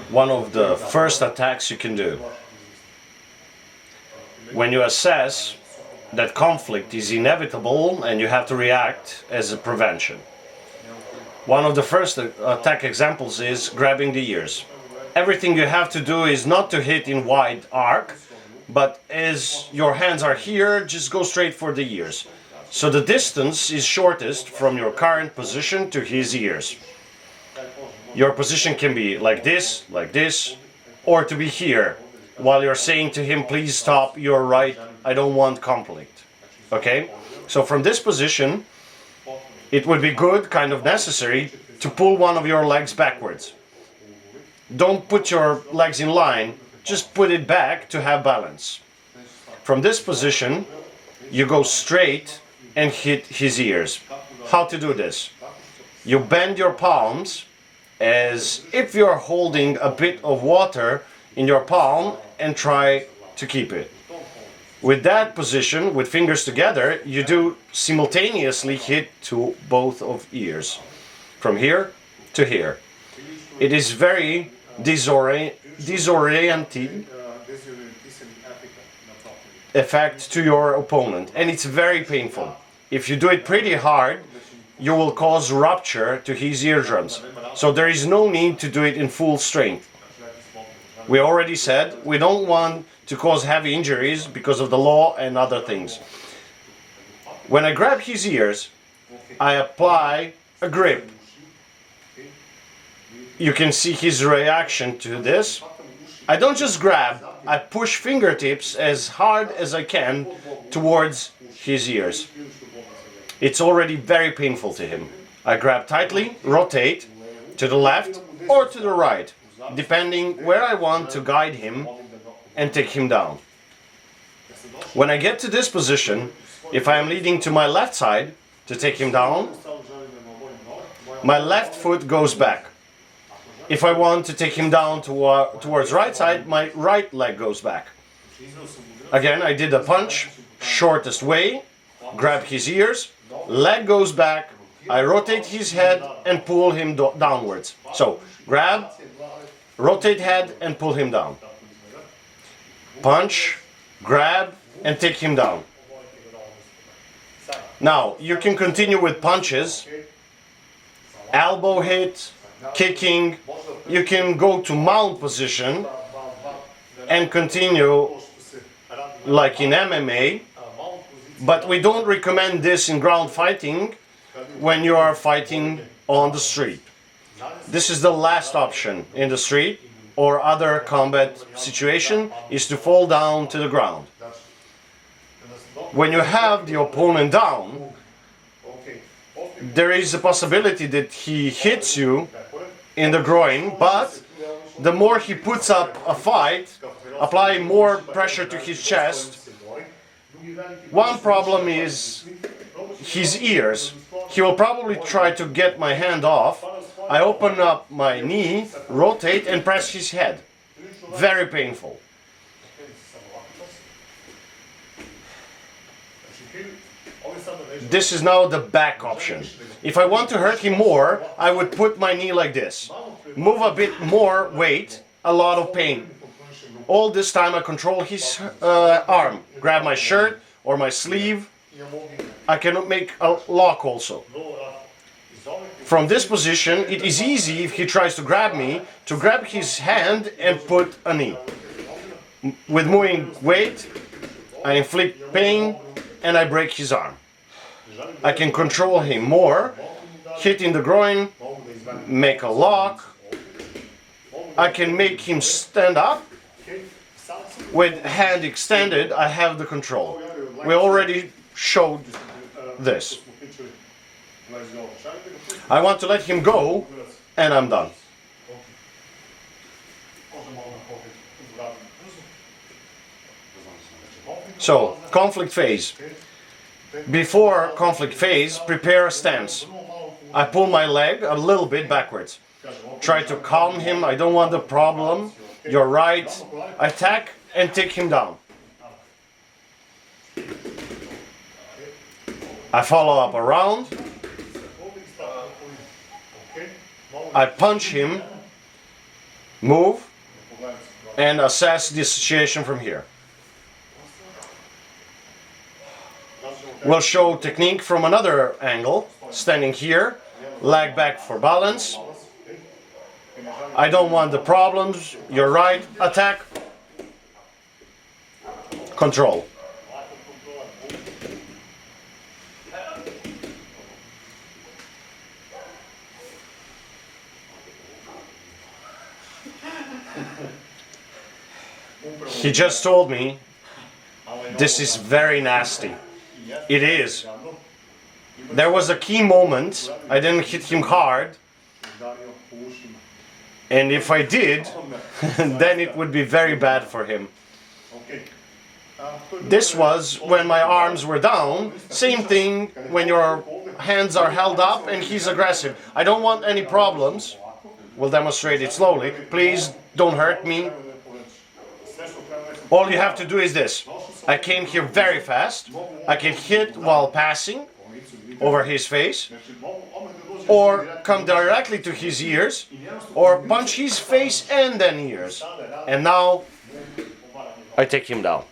One of the first attacks you can do when you assess that conflict is inevitable and you have to react as a prevention. One of the first attack examples is grabbing the ears. Everything you have to do is not to hit in wide arc, but as your hands are here, just go straight for the ears. So the distance is shortest from your current position to his ears. Your position can be like this, or to be here, while you're saying to him, please stop, you're right, I don't want conflict. Okay? So from this position, it would be good, kind of necessary, to pull one of your legs backwards. Don't put your legs in line, just put it back to have balance. From this position, you go straight and hit his ears. How to do this? You bend your palms as if you're holding a bit of water in your palm and try to keep it. With that position, with fingers together, you do simultaneously hit to both of ears, from here to here. It is very disorienting effect to your opponent, and it's very painful. If you do it pretty hard, you will cause rupture to his eardrums. So there is no need to do it in full strength. We already said we don't want to cause heavy injuries because of the law and other things. When I grab his ears, I apply a grip. You can see his reaction to this. I don't just grab, I push fingertips as hard as I can towards his ears. It's already very painful to him. I grab tightly, rotate to the left or to the right, depending where I want to guide him and take him down. When I get to this position, if I am leading to my left side to take him down, my left foot goes back. If I want to take him down towards right side, my right leg goes back. Again, I did a punch, shortest way, grab his ears, leg goes back, I rotate his head and pull him downwards. So, grab, rotate head and pull him down. Punch, grab and take him down. Now, you can continue with punches, elbow hit, kicking. You can go to mount position and continue like in MMA, but we don't recommend this in ground fighting when you are fighting on the street. This is the last option in the street or other combat situation, is to fall down to the ground. When you have the opponent down, there is a possibility that he hits you in the groin, but the more he puts up a fight, apply more pressure to his chest. One problem is his ears. He will probably try to get my hand off. I open up my knee, rotate and press his head. Very painful. This is now the back option. If I want to hurt him more, I would put my knee like this. Move a bit more weight, a lot of pain. All this time I control his arm. Grab my shirt or my sleeve. I can make a lock also. From this position, it is easy if he tries to grab me, to grab his hand and put a knee. With moving weight, I inflict pain and I break his arm. I can control him more, hit in the groin, make a lock. I can make him stand up. With hand extended, I have the control. We already showed this. I want to let him go, and I'm done. So, conflict phase. Before conflict phase, prepare a stance. I pull my leg a little bit backwards. Try to calm him, I don't want the problem. You're right. Attack and take him down. I follow up around. I punch him, move, and assess the situation from here. We'll show technique from another angle, standing here, leg back for balance. I don't want the problems. You're right, attack, control. He just told me this is very nasty. It is. There was a key moment. I didn't hit him hard. And if I did, then it would be very bad for him. This was when my arms were down. Same thing when your hands are held up and he's aggressive. I don't want any problems. We'll demonstrate it slowly. Please don't hurt me. All you have to do is this. I came here very fast. I can hit while passing over his face, or come directly to his ears, or punch his face and then ears. And now I take him down.